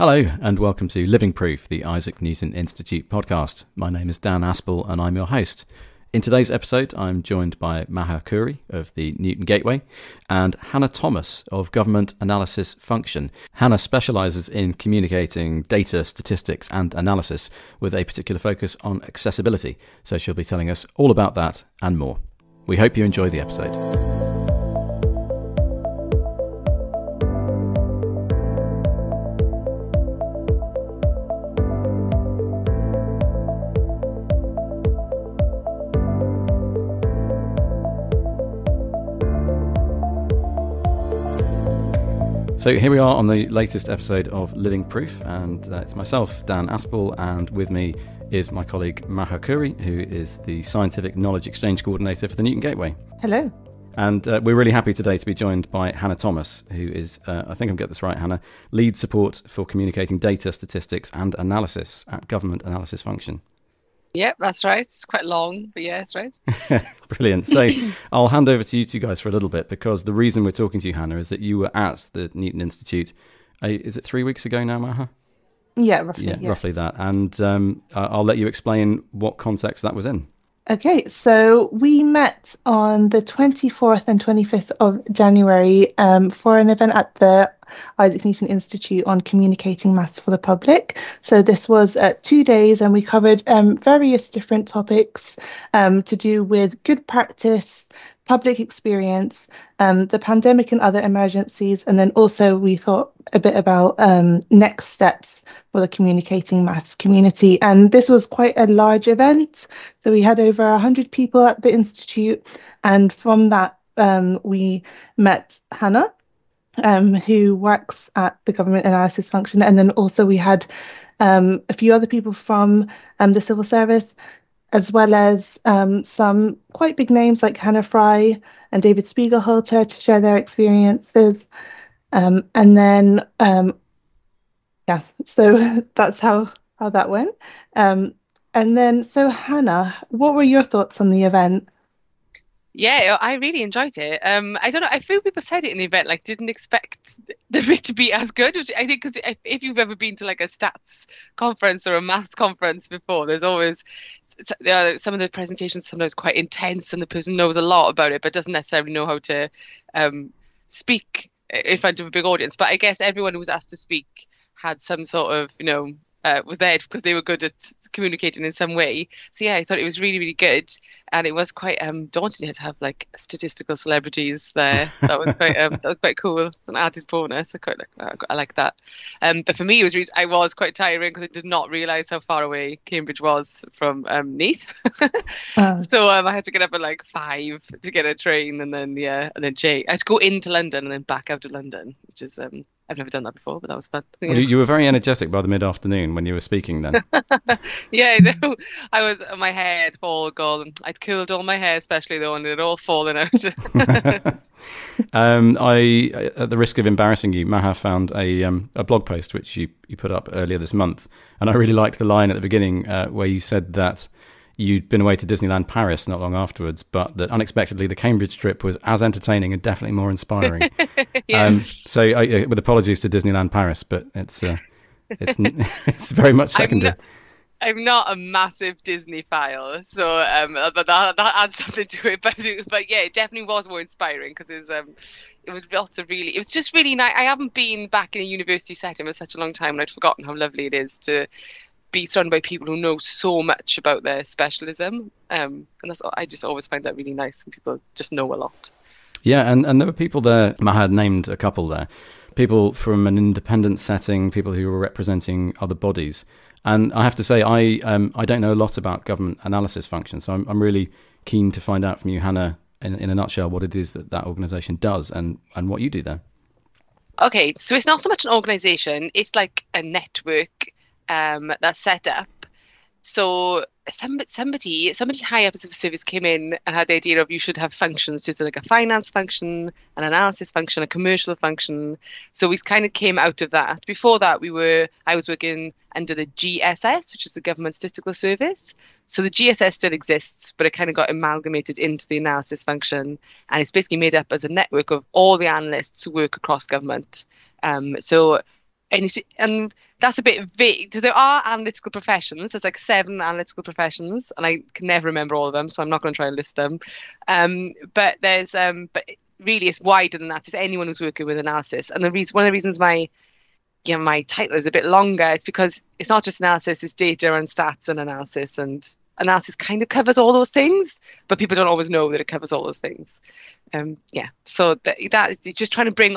Hello and welcome to Living Proof, the Isaac Newton Institute podcast. My name is Dan Aspel and I'm your host. In today's episode, I'm joined by Maha Kaouri of the Newton Gateway and Hannah Thomas of Government Analysis Function. Hannah specialises in communicating data, statistics and analysis with a particular focus on accessibility. So she'll be telling us all about that and more. We hope you enjoy the episode. So here we are on the latest episode of Living Proof, and it's myself, Dan Aspel, and with me is my colleague Maha Kaouri, who is the Scientific Knowledge Exchange Coordinator for the Newton Gateway. Hello. And we're really happy today to be joined by Hannah Thomas, who is, I think I've got this right, Hannah, lead support for communicating data, statistics and analysis at Government Analysis Function. Yep, that's right. It's quite long, but yeah, that's right. Brilliant. So I'll hand over to you two guys for a little bit, because the reason we're talking to you, Hannah, is that you were at the Newton Institute, is it 3 weeks ago now, Maha? Yeah, roughly. Yeah, yes. Roughly that. And I'll let you explain what context that was in. Okay, so we met on the 24th and 25th of January for an event at the Isaac Newton Institute on communicating maths for the public. So this was 2 days and we covered various different topics to do with good practice, public experience, the pandemic and other emergencies, and then also we thought a bit about next steps for the communicating maths community. And this was quite a large event. So we had over 100 people at the Institute, and from that we met Hannah, who works at the Government Analysis Function, and then also we had a few other people from the civil service, as well as some quite big names like Hannah Fry and David Spiegelhalter to share their experiences. And then, so that's how that went. And then, so Hannah, what were your thoughts on the event? Yeah, I really enjoyed it. I don't know, a few people said it in the event, like didn't expect the bit to be as good, which I think, because if you've ever been to like a stats conference or a maths conference before, there's always some of the presentations sometimes quite intense and the person knows a lot about it but doesn't necessarily know how to speak in front of a big audience. But I guess everyone who was asked to speak had some sort of, was there because they were good at communicating in some way. So yeah, I thought it was really, really good, and it was quite daunting to have like statistical celebrities there. That was quite cool. It's an added bonus. I like that. But for me, it was I was quite tiring because I did not realise how far away Cambridge was from Neath. So I had to get up at like 5 to get a train, and then I had to go into London and then back out of London, which is I've never done that before, but that was fun. Well, you were very energetic by the mid-afternoon when you were speaking then. Yeah, I know. I was, my hair had all gone. I'd curled all my hair, especially though, and it had all fallen out. At the risk of embarrassing you, Maha found a blog post which you put up earlier this month, and I really liked the line at the beginning where you said that you'd been away to Disneyland Paris not long afterwards, but that unexpectedly the Cambridge trip was as entertaining and definitely more inspiring. Yes. So with apologies to Disneyland Paris, but it's very much secondary. I'm not a massive Disney file, so but that adds something to it. But yeah, it definitely was more inspiring because it was lots of really. It was just really nice. I haven't been back in a university setting for such a long time, and I'd forgotten how lovely it is to be surrounded by people who know so much about their specialism, and I just always find that really nice, and people just know a lot. Yeah, and there were people there. Maha had named a couple there, people from an independent setting, people who were representing other bodies. And I have to say, I don't know a lot about Government Analysis Function, so I'm really keen to find out from you, Hannah, in a nutshell, what it is that organisation does and what you do there. Okay, so it's not so much an organisation; it's like a network that's set up. So somebody high up in the service came in and had the idea of you should have functions, just like a finance function, an analysis function, a commercial function. So we kind of came out of that. Before that, I was working under the GSS, which is the Government Statistical Service. So the GSS still exists, but it kind of got amalgamated into the analysis function, and it's basically made up as a network of all the analysts who work across government. So and that's a bit vague. So there are analytical professions. There's like 7 analytical professions, and I can never remember all of them, so I'm not going to try and list them. But but really it's wider than that. It's anyone who's working with analysis. And one of the reasons my title is a bit longer is because it's not just analysis, it's data and stats and analysis. And analysis kind of covers all those things, but people don't always know that it covers all those things. So that is just trying to bring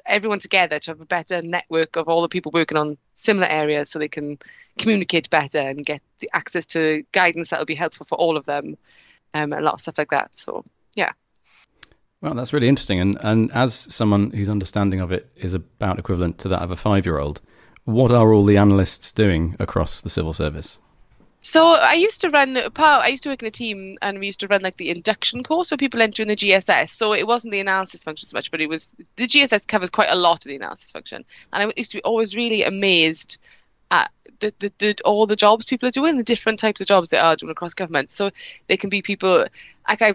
everyone together to have a better network of all the people working on similar areas, so they can communicate better and get the access to guidance that will be helpful for all of them, a lot of stuff like that. So yeah. Well, that's really interesting. And as someone whose understanding of it is about equivalent to that of a 5-year-old, what are all the analysts doing across the civil service? So I used to work in a team, and we used to run like the induction course, so people entering the GSS. So it wasn't the analysis function so much, but it was the GSS covers quite a lot of the analysis function. And I used to be always really amazed at all the jobs people are doing, the different types of jobs they are doing across government. So they can be people like I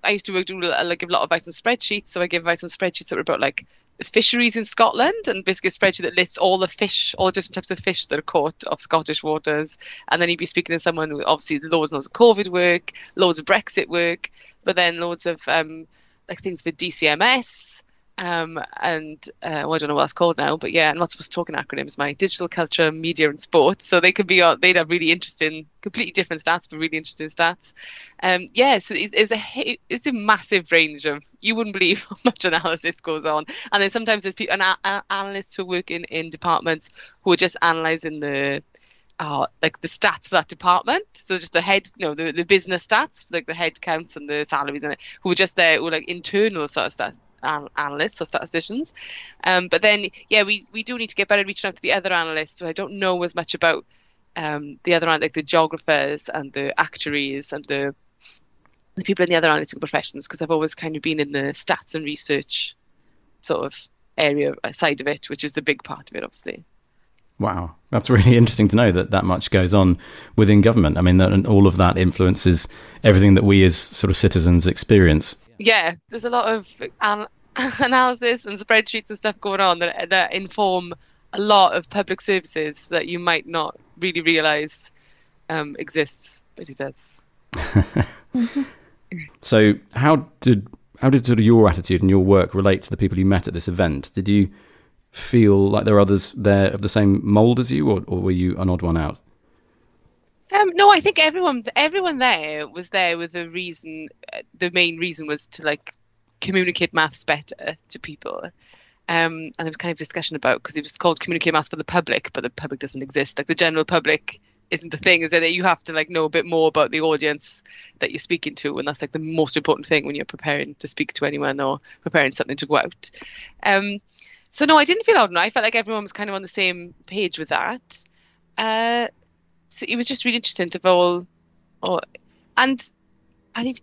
used to give a lot of advice on spreadsheets. So I give advice on spreadsheets that were about like fisheries in Scotland, and basically a spreadsheet that lists all the different types of fish that are caught off Scottish waters. And then you'd be speaking to someone who obviously loads and loads of COVID work, loads of Brexit work, but then loads of like things for DCMS. I don't know what it's called now, but yeah, I'm not supposed to talk in acronyms. My digital culture, media, and sports. So they'd have really interesting, completely different stats, but really interesting stats. So it's a massive range of, you wouldn't believe how much analysis goes on. And then sometimes there's people, analysts who work in departments who are just analysing the stats for that department. So just the head, the business stats, like the head counts and the salaries and it, who are just there, who are like internal sort of stats. Analysts or statisticians, but then we do need to get better at reaching out to the other analysts. So I don't know as much about the other, like the geographers and the actuaries and the people in the other analytical professions, because I've always kind of been in the stats and research sort of area side of it, which is the big part of it, obviously. Wow, that's really interesting to know that much goes on within government. I mean, and all of that influences everything that we as sort of citizens experience. Yeah, there's a lot of analysis and spreadsheets and stuff going on that inform a lot of public services that you might not really realise exists, but it does. So how did sort of your attitude and your work relate to the people you met at this event? Did you feel like there were others there of the same mould as you, or were you an odd one out? No, I think everyone there was there with a reason. The main reason was to like communicate maths better to people. And there was kind of discussion about, because it was called communicate maths for the public, but the public doesn't exist. Like the general public isn't the thing, is that you have to like know a bit more about the audience that you're speaking to, and that's like the most important thing when you're preparing to speak to anyone or preparing something to go out. So no, I didn't feel odd. I felt like everyone was kind of on the same page with that. So it was just really interesting to and I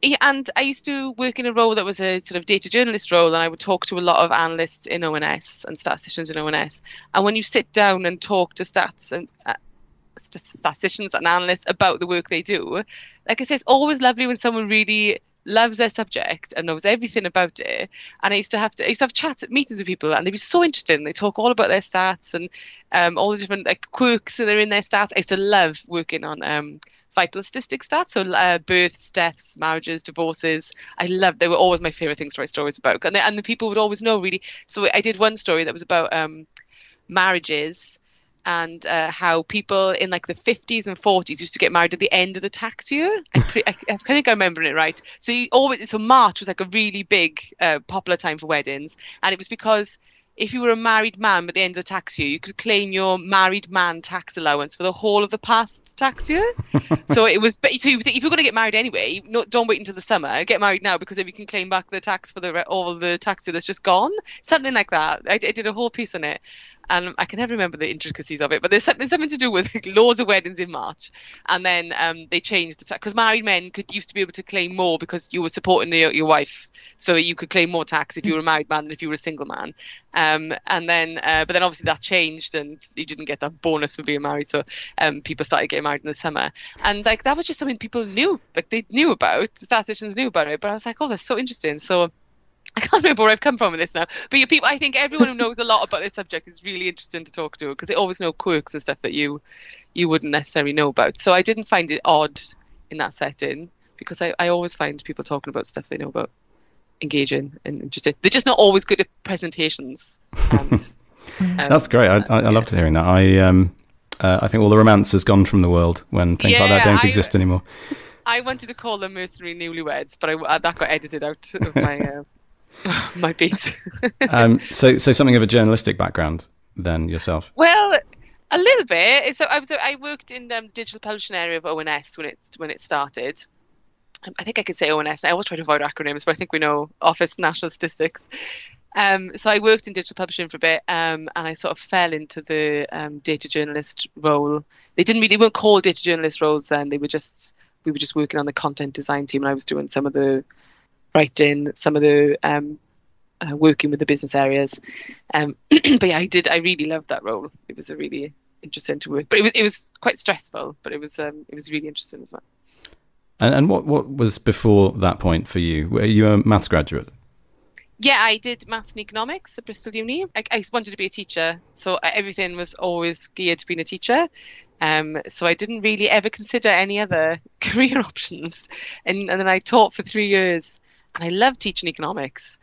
used to work in a role that was a sort of data journalist role, and I would talk to a lot of analysts in ONS and statisticians in ONS. And when you sit down and talk to statisticians and analysts about the work they do, like I say, it's always lovely when someone really loves their subject and knows everything about it. And I used to have meetings with people, and they'd be so interesting. They talk all about their stats and all the different like quirks that are in their stats. I used to love working on vital statistics stats, so births, deaths, marriages, divorces. They were always my favorite things to write stories about, and the people would always know really. So I did one story that was about marriages, and how people in like the 50s and 40s used to get married at the end of the tax year. I think I'm remembering it right. So March was like a really big popular time for weddings, and it was because if you were a married man at the end of the tax year, you could claim your married man tax allowance for the whole of the past tax year. So it was, so you think if you're going to get married anyway, don't wait until the summer. Get married now, because then you can claim back the tax for all the tax year that's just gone. Something like that. I did a whole piece on it. And I can never remember the intricacies of it, but there's something to do with like, loads of weddings in March. And then they changed the tax, because married men used to be able to claim more because you were supporting your wife. So you could claim more tax if you were a married man than if you were a single man. But then obviously that changed, and you didn't get that bonus for being married. So people started getting married in the summer. And like that was just something people knew, like they knew about, the statisticians knew about it. But I was like, oh, that's so interesting. So I can't remember where I've come from with this now. But people, I think everyone who knows a lot about this subject is really interesting to talk to, because they always know quirks and stuff that you wouldn't necessarily know about. So I didn't find it odd in that setting, because I always find people talking about stuff they know about engaging and interesting. They're just not always good at presentations. That's great. I loved hearing that. I think all the romance has gone from the world when things like that don't exist anymore. I wanted to call them mercenary newlyweds, but that got edited out of my my piece. So something of a journalistic background then yourself? Well, a little bit. So I worked in the digital publishing area of ONS when it started. I think I could say ONS. I always try to avoid acronyms, but I think we know Office National Statistics. So I worked in digital publishing for a bit, and I sort of fell into the data journalist role. They weren't called data journalist roles then. We were just working on the content design team, and I was doing some of the writing, some of the working with the business areas. But yeah, I really loved that role. It was a really interesting to work, but it was quite stressful, but it was really interesting as well. And what was before that point for you? Were you a maths graduate? Yeah, I did maths and economics at Bristol Uni. I wanted to be a teacher, so everything was always geared to being a teacher. So I didn't really ever consider any other career options. And then I taught for 3 years, and I loved teaching economics,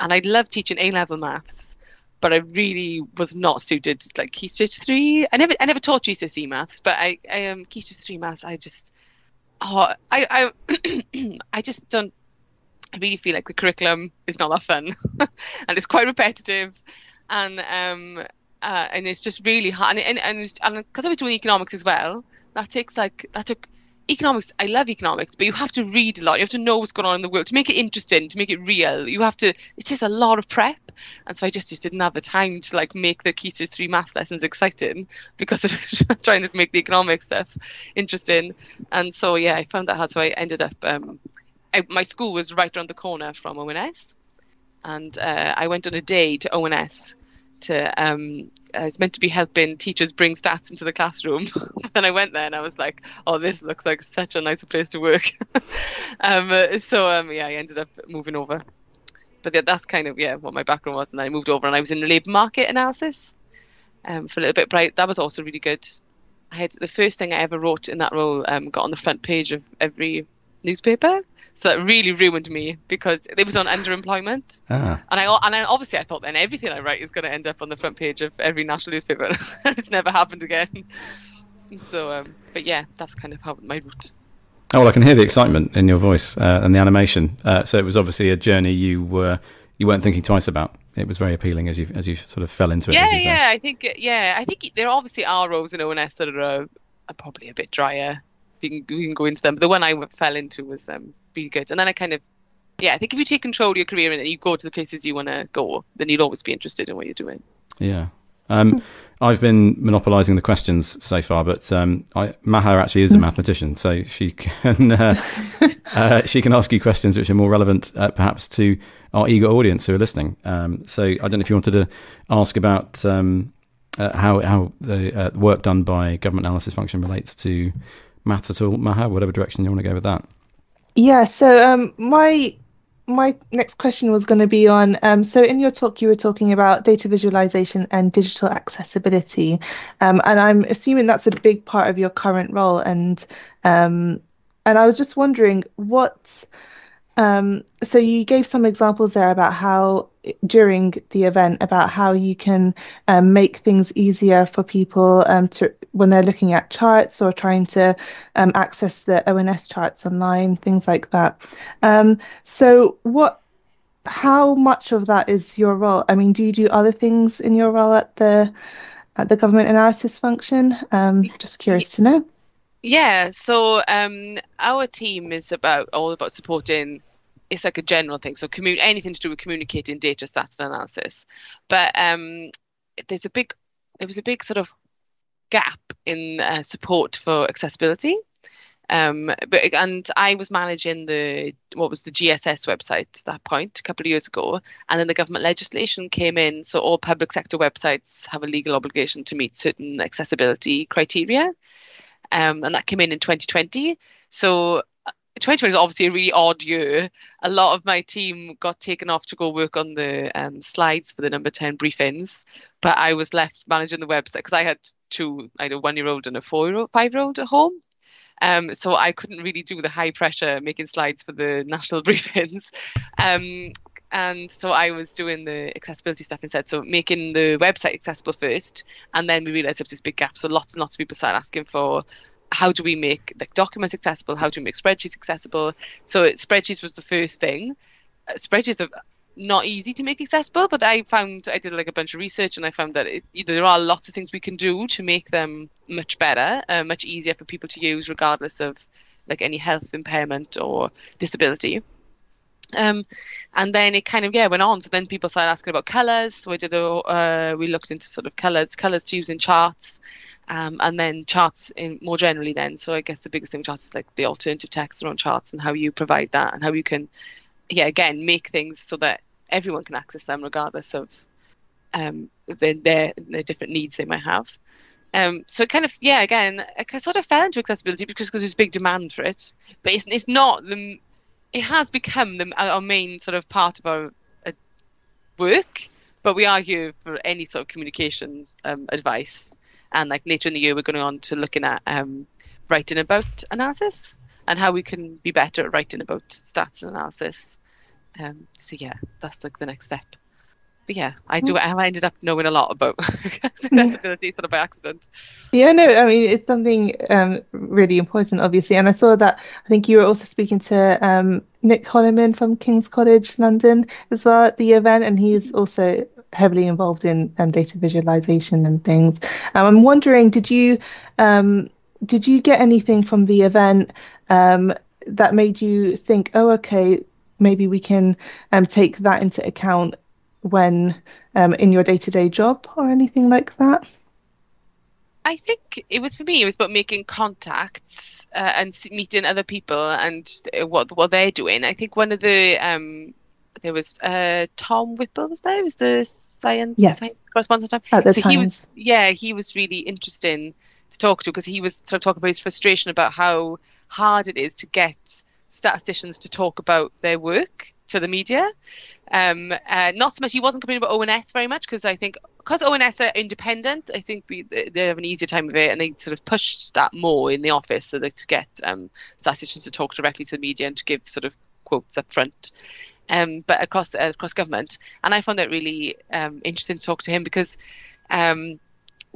and I loved teaching A-level maths, but I really was not suited to like Key Stage 3. I never taught GCSE maths, but Key Stage 3 maths, I just don't. I really feel like the curriculum is not that fun, and it's quite repetitive, and it's just really hard. And because I was doing economics as well, that took economics. I love economics, but you have to read a lot. You have to know what's going on in the world to make it interesting, to make it real. It's just a lot of prep, and so I just didn't have the time to like make the Key Stage 3 maths lessons exciting because of trying to make the economics stuff interesting. And so yeah, I found that hard. So I ended up. My school was right around the corner from ONS, and I went on a day to ONS I was meant to be helping teachers bring stats into the classroom. And I went there and I was like, oh, this looks like such a nice place to work. I ended up moving over. But yeah, that's kind of what my background was. And then I moved over and I was in the labour market analysis for a little bit. But that was also really good. I had the first thing I ever wrote in that role got on the front page of every newspaper. So that really ruined me because it was on underemployment. And I obviously I thought then everything I write is going to end up on the front page of every national newspaper. It's never happened again. So, but yeah, that's kind of how my route. Oh, well, I can hear the excitement in your voice and the animation. So it was obviously a journey you weren't thinking twice about. It was very appealing as you sort of fell into it. Yeah, as you say. I think there obviously are roles in ONS that are probably a bit drier. We can go into them, but the one I fell into was really good. And then I think if you take control of your career and you go to the places you want to go, then you'll always be interested in what you're doing. Yeah. I've been monopolising the questions so far, but Maha actually is a mathematician, so she can ask you questions which are more relevant, perhaps, to our eager audience who are listening. So I don't know if you wanted to ask about how the work done by government analysis function relates to maths at all, Maha, whatever direction you want to go with that. Yeah, so my next question was going to be on, so in your talk you were talking about data visualization and digital accessibility, and I'm assuming that's a big part of your current role, and I was just wondering so you gave some examples there about how during the event about how you can make things easier for people when they're looking at charts or trying to access the ONS charts online, things like that. So how much of that is your role? I mean, do you do other things in your role at the government analysis function? Just curious to know. Yeah, so our team is all about supporting. It's like a general thing, so anything to do with communicating data, stats, and analysis. But there was a big sort of gap in support for accessibility. And I was managing what was the GSS website at that point a couple of years ago, and then the government legislation came in, so all public sector websites have a legal obligation to meet certain accessibility criteria. And that came in 2020. So 2020 was obviously a really odd year. A lot of my team got taken off to go work on the slides for the number 10 briefings, but I was left managing the website because I had a 1-year-old and a 5-year-old at home. So I couldn't really do the high pressure making slides for the national briefings. And so I was doing the accessibility stuff instead. So making the website accessible first, and then we realized there was this big gap. So lots and lots of people started asking for, how do we make documents accessible? How do we make spreadsheets accessible? So spreadsheets was the first thing. Spreadsheets are not easy to make accessible, but I did like a bunch of research, and I found that there are lots of things we can do to make them much better, much easier for people to use, regardless of like any health impairment or disability. And then it kind of went on. So then people started asking about colours. So we looked into sort of colours to use in charts, and then charts in more generally. Then, so I guess the biggest thing with charts is like the alternative text around charts and how you provide that, and how you can, again, make things so that everyone can access them regardless of their different needs they might have. So it kind of, again, I sort of fell into accessibility because there's big demand for it, but it's not the. It has become our main sort of part of our work, but we are here for any sort of communication advice. And like later in the year, we're going on to looking at writing about analysis and how we can be better at writing about stats and analysis. So that's like the next step. But I ended up knowing a lot about accessibility sort of by accident. Yeah, no, I mean, it's something really important, obviously. And I saw that, I think you were also speaking to Nick Holliman from King's College London as well at the event, and he's also heavily involved in data visualization and things. I'm wondering, did you get anything from the event that made you think, oh, okay, maybe we can take that into account when in your day-to-day job or anything like that? I think it was, for me, it was about making contacts and meeting other people and what they're doing. I think one of the there was Tom Whipple was there. He was the science correspondent at the Times. He was really interesting to talk to, because he was sort of talking about his frustration about how hard it is to get statisticians to talk about their work to the media. Not so much, he wasn't complaining about ONS very much, because I think because ONS are independent, I think they have an easier time of it, and they sort of push that more in the office, so that to get statisticians to talk directly to the media and to give sort of quotes up front. But across government, and I found that really interesting to talk to him, because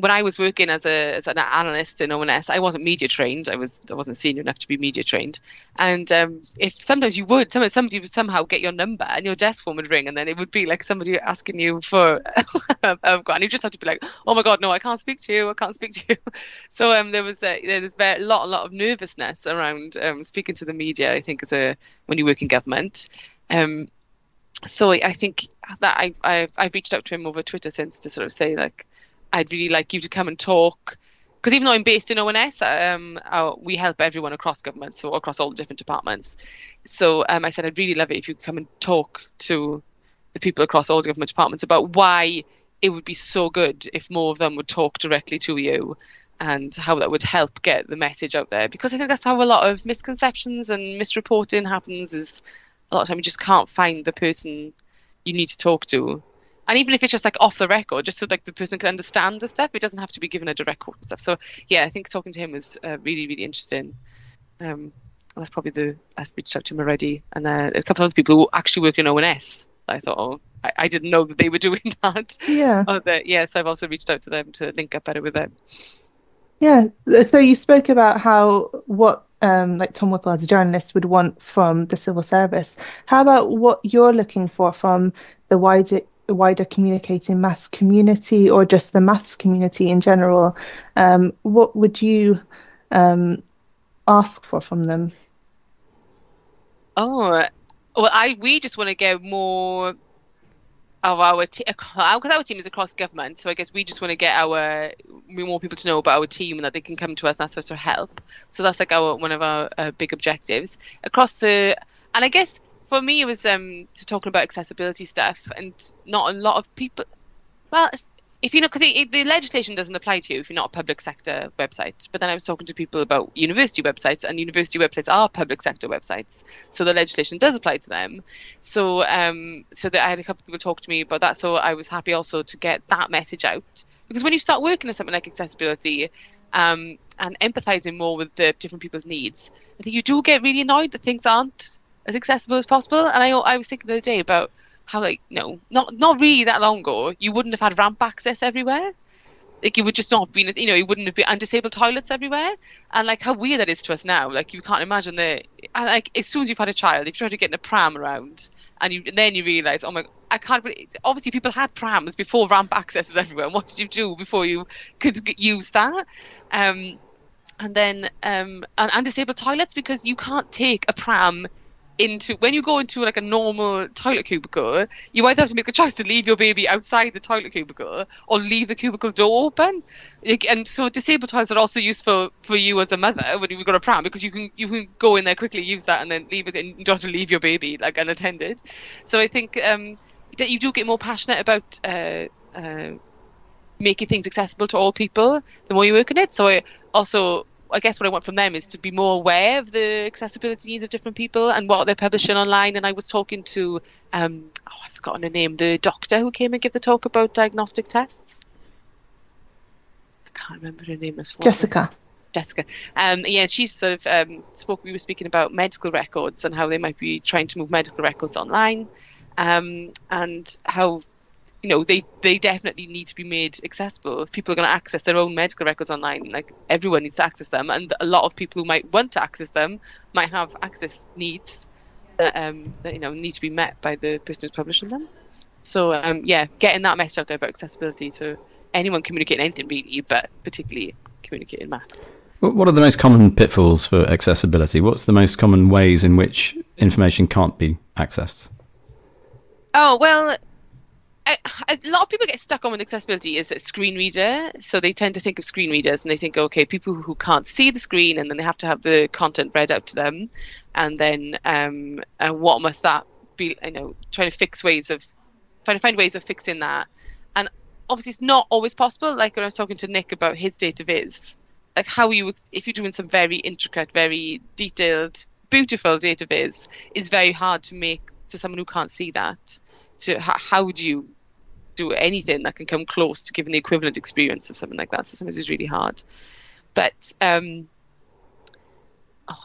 when I was working as an analyst in ONS, I wasn't media trained. I wasn't senior enough to be media trained. And if sometimes somebody would somehow get your number and your desk phone would ring, and then it would be like somebody asking you for and you just have to be like, oh my God, no, I can't speak to you. So there's a lot of nervousness around speaking to the media, I think, when you work in government. So I think that I've reached out to him over Twitter since to sort of say, like, I'd really like you to come and talk, because even though I'm based in ONS, we help everyone across government, so across all the different departments. So I said I'd really love it if you could come and talk to the people across all the government departments about why it would be so good if more of them would talk directly to you, and how that would help get the message out there. Because I think that's how a lot of misconceptions and misreporting happens, is a lot of time you just can't find the person you need to talk to. And even if it's just like off the record, just so like the person can understand the stuff, it doesn't have to be given a direct quote and stuff. So I think talking to him was really, really interesting. That's probably I've reached out to him already, and a couple of other people who actually work in ONS. I thought, I didn't know that they were doing that. Yeah. So I've also reached out to them to link up better with them. Yeah. So you spoke about what like Tom Whipple as a journalist would want from the civil service. How about what you're looking for from the wider communicating maths community, or just the maths community in general? What would you ask for from them? Oh, well, we just want to get more of our because our team is across government, so I guess we just want to get more people to know about our team, and that they can come to us and ask us for help. So that's like one of our big objectives across and I guess for me it was to talking about accessibility stuff, and not a lot of people. Well, if you know, because the legislation doesn't apply to you if you're not a public sector website. But then I was talking to people about university websites, and university websites are public sector websites, so the legislation does apply to them. So so that I had a couple of people talk to me about that. So I was happy also to get that message out, because when you start working on something like accessibility, and empathizing more with the different people's needs, I think you do get really annoyed that things aren't as accessible as possible. And I was thinking the other day about how, like, not really that long ago, you wouldn't have had ramp access everywhere. Like, you would just not be, you wouldn't have been, and disabled toilets everywhere. And like, how weird that is to us now. Like, you can't imagine and like, as soon as you've had a child, if you try to get in a pram around, and then you realise, oh my, I can't. Obviously, people had prams before ramp access was everywhere. And what did you do before you could use that? And then and disabled toilets, because you can't take a pram when you go into like a normal toilet cubicle, you either have to make the choice to leave your baby outside the toilet cubicle or leave the cubicle door open. And so disabled toilets are also useful for you as a mother when you've got a pram, because you can go in there quickly, use that, and then leave it, and you don't have to leave your baby like unattended. So I think that you do get more passionate about making things accessible to all people the more you work on it. So I guess what I want from them is to be more aware of the accessibility needs of different people and what they're publishing online. And I was talking to, I've forgotten her name, the doctor who came and gave the talk about diagnostic tests. I can't remember her name. Jessica. Yeah, she sort of we were speaking about medical records and how they might be trying to move medical records online, and how they definitely need to be made accessible. If people are going to access their own medical records online, like, everyone needs to access them, and a lot of people who might want to access them might have access needs that need to be met by the person who's publishing them. So getting that message out there about accessibility to anyone communicating anything really, but particularly communicating maths. What are the most common pitfalls for accessibility? What's the most common ways in which information can't be accessed? Oh, well, a lot of people get stuck on with accessibility is a screen reader. So they tend to think of screen readers and they think, okay, people who can't see the screen, and then they have to have the content read out to them. And then what must that be, trying to find ways of fixing that. And obviously it's not always possible. Like when I was talking to Nick about his data viz, like if you're doing some very intricate, very detailed, beautiful data viz, is very hard to make to someone who can't see that. How would you do anything that can come close to giving the equivalent experience of something like that? So sometimes it's really hard. But I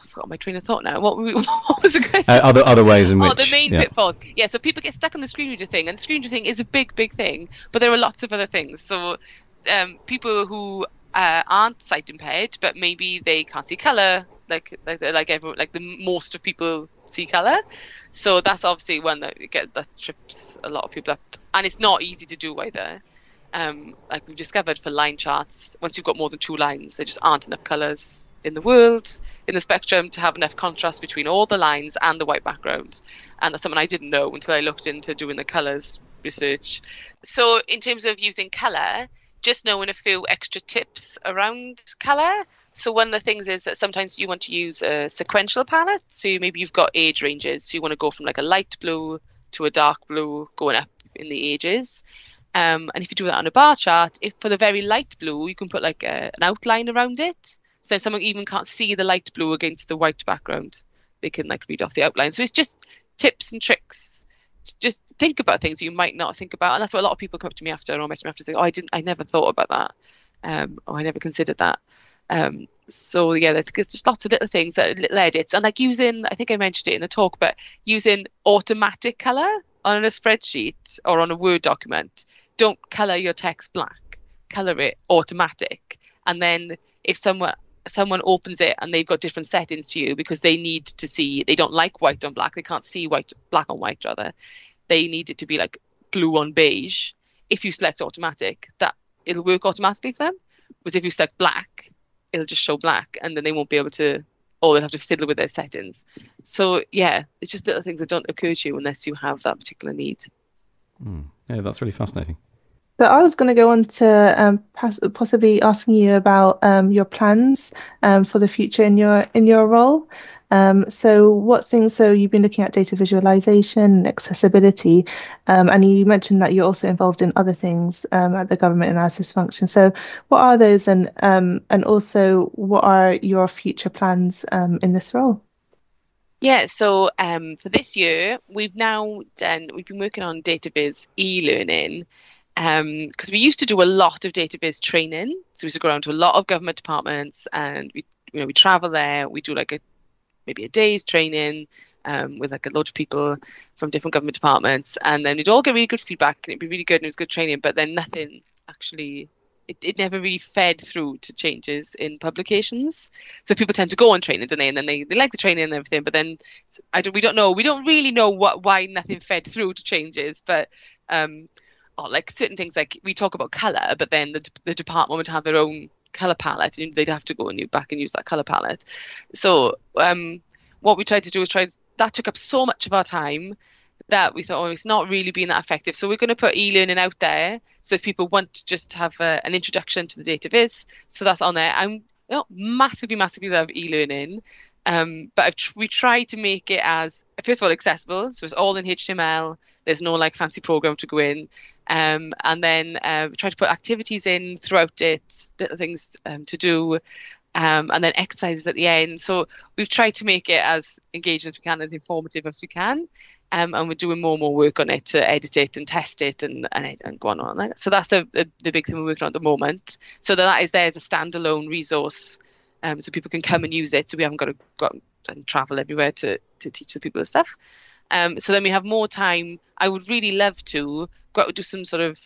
forgot my train of thought now. What was the question? Other ways in which... the main pitfalls. Yeah, so people get stuck on the screen reader thing, and the screen reader thing is a big thing, but there are lots of other things. So people who aren't sight impaired, but maybe they can't see colour, like everyone, like the most of people see colour. So that's obviously one that trips a lot of people up, and it's not easy to do either. Like we've discovered for line charts, once you've got more than 2 lines, there just aren't enough colours in the world, in the spectrum, to have enough contrast between all the lines and the white background. And that's something I didn't know until I looked into doing the colours research. So in terms of using colour, just knowing a few extra tips around colour. So one of the things is that sometimes you want to use a sequential palette. So maybe you've got age ranges. So you want to go from like a light blue to a dark blue, going up in the ages. And if you do that on a bar chart, if for the very light blue, you can put like an outline around it. So someone even can't see the light blue against the white background, they can like read off the outline. So it's just tips and tricks. Just think about things you might not think about. And that's what a lot of people come up to me after, or message me after, say, I never thought about that. Or I never considered that. So yeah, there's just lots of little things, that little edits, and like using, I think I mentioned it in the talk, but using automatic color on a spreadsheet or on a Word document. Don't color your text black, color it automatic. And then if someone opens it and they've got different settings to you because they need to see, they don't like white on black, they can't see black on white rather, they need it to be like blue on beige. If you select automatic, that it'll work automatically for them. Whereas if you select black, it'll just show black, and then they won't be able to, or they'll have to fiddle with their settings. So yeah, it's just little things that don't occur to you unless you have that particular need. Yeah, that's really fascinating. So I was going to go on to possibly asking you about your plans for the future in your role. So you've been looking at data visualization and accessibility, and you mentioned that you're also involved in other things at the government analysis function. So what are those, and also what are your future plans in this role? Yeah, so for this year, we've been working on database e-learning because we used to do a lot of database training. So we used to go around to a lot of government departments and we travel there. We do like maybe a day's training with like a lot of people from different government departments. And then we'd all get really good feedback and it'd be really good and it was good training, but then nothing actually it never really fed through to changes in publications. So people tend to go on training, don't they? And then they like the training and everything, but then we don't really know why nothing fed through to changes. But or like certain things, like we talk about colour, but then the department would have their own colour palette and they'd have to go back and use that colour palette. So what we tried to do was that took up so much of our time that we thought, it's not really being that effective. So we're going to put e-learning out there. So if people want to just have an introduction to the database, so that's on there. I massively love e-learning, but we try to make it as, first of all, accessible. So it's all in HTML. There's no like fancy program to go in. And then we try to put activities in throughout it, little things to do. And then exercises at the end. So we've tried to make it as engaging as we can, as informative as we can. And we're doing more and more work on it to edit it and test it and go on like that. So that's the big thing we're working on at the moment. So that is there as a standalone resource, so people can come and use it. So we haven't got to go out and travel everywhere to teach the people the stuff. So then we have more time. I would really love to go out and do some sort of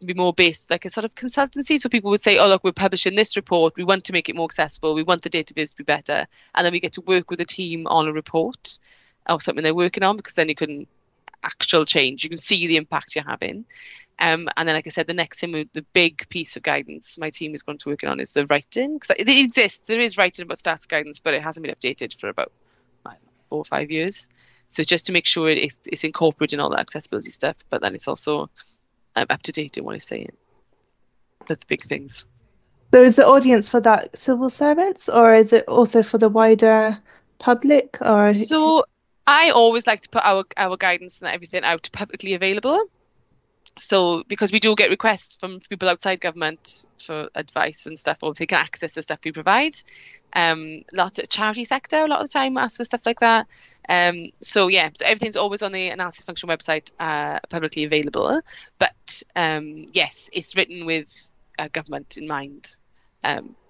be more based like a sort of consultancy. So people would say, oh, look, we're publishing this report. We want to make it more accessible. We want the database to be better. And then we get to work with a team on a report or something they're working on, because then you can actual change. You can see the impact you're having. And then, like I said, the next thing, the big piece of guidance my team is going to working on is the writing. Because it exists. There is writing about stats guidance, but it hasn't been updated for about 4 or 5 years. So just to make sure it's incorporating all the accessibility stuff, but then it's also up to date in what it's saying. That's the big things. So is the audience for that civil servants, or is it also for the wider public? Or so I always like to put our guidance and everything out publicly available. So because we do get requests from people outside government for advice and stuff, or if they can access the stuff we provide. Lots of charity sector, a lot of the time ask for stuff like that. So everything's always on the analysis function website, publicly available. But yes, it's written with government in mind,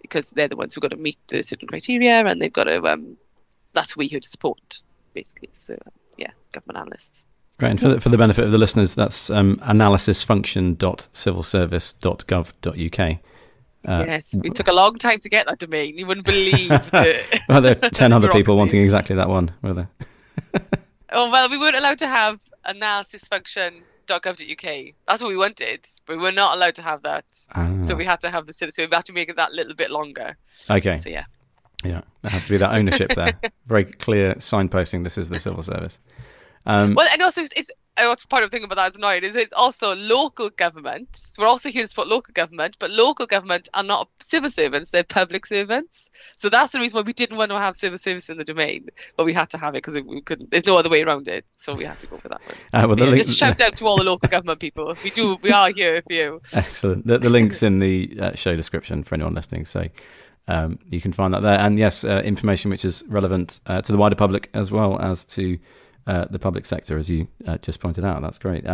because they're the ones who've got to meet the certain criteria, and they've got to. That's who we're here to support, basically. So government analysts. Right, and for the benefit of the listeners, that's analysisfunction.civilservice.gov.uk. Yes, it took a long time to get that domain. You wouldn't believe it. Well, there are 10 other people wanting exactly that one, were there? Oh, well, we weren't allowed to have analysisfunction.gov.uk. That's what we wanted, but we were not allowed to have that. So we had to have so we had to make it that little bit longer. Okay. So yeah, there has to be that ownership there. Very clear signposting. This is the civil service. Well, and also it's part of the thing about that is annoying is it's also local government. So we're also here to support local government, but local government are not civil servants; they're public servants. So that's the reason why we didn't want to have civil service in the domain, but we had to have it because we couldn't. There's no other way around it, so we had to go for that one. Just shout out to all the local government people. We are here for you. Excellent. The link's in the show description for anyone listening. So. You can find that there, and yes, information which is relevant to the wider public as well as to the public sector, as you just pointed out. That's great.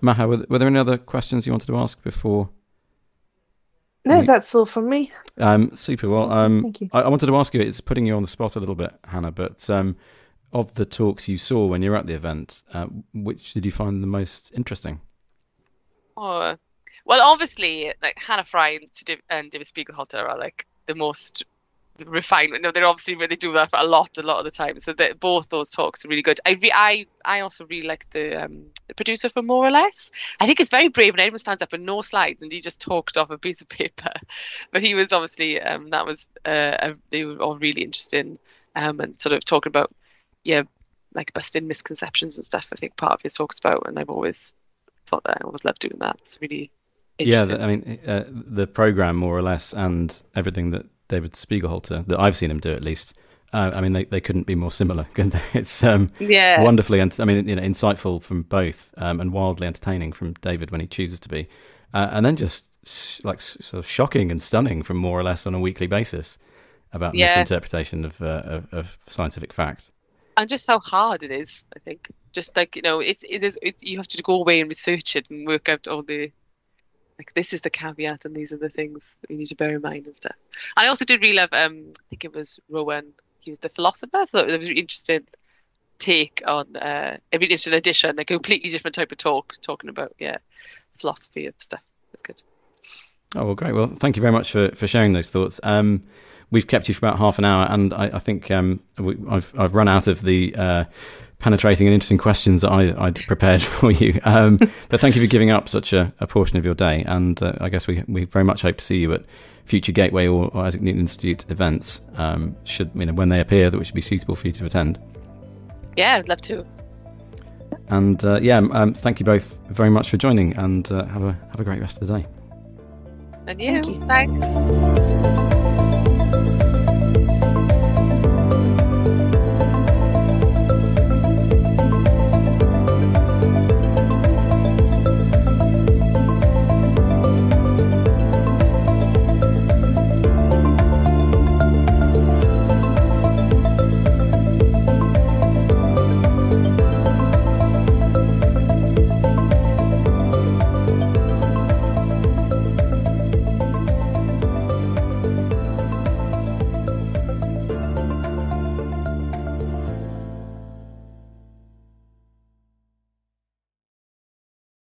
Maha, were there any other questions you wanted to ask before? No, that's all from me. Super. Well, thank you. I wanted to ask you, it's putting you on the spot a little bit, Hannah, but of the talks you saw when you were at the event, which did you find the most interesting? Oh, well, obviously, like Hannah Fry and David Spiegelhalter are like the most refined. No, they're obviously really do that for a lot of the time. So both those talks are really good. I also really like the producer for More or Less. I think it's very brave when anyone stands up with no slides and he just talked off a piece of paper. But he was obviously they were all really interesting and sort of talking about like busting misconceptions and stuff. I think part of his talks about, and I've always thought that I always loved doing that. It's really interesting. Yeah, I mean the program More or Less and everything that David Spiegelhalter, that I've seen him do at least, I mean, they couldn't be more similar. It's Yeah. wonderfully, and I mean, insightful from both, and wildly entertaining from David when he chooses to be, and then just sort of shocking and stunning from more or less on a weekly basis about misinterpretation of scientific fact. And just how hard it is, I think. Just like, you have to go away and research it and work out all the, like, this is the caveat and these are the things that you need to bear in mind and stuff. And I also did really love, I think it was Rowan, he was the philosopher, so there was a really interesting take on, a really interesting addition, a completely different type of talking about, philosophy of stuff. That's good. Oh, well, great. Well, thank you very much for sharing those thoughts. We've kept you for about half an hour, and I think I've run out of the penetrating and interesting questions that I'd prepared for you. But thank you for giving up such a portion of your day, and I guess we very much hope to see you at future Gateway or Isaac Newton Institute events, when they appear, that which should be suitable for you to attend. Yeah, I'd love to. And thank you both very much for joining, and have a great rest of the day. And you. Thanks.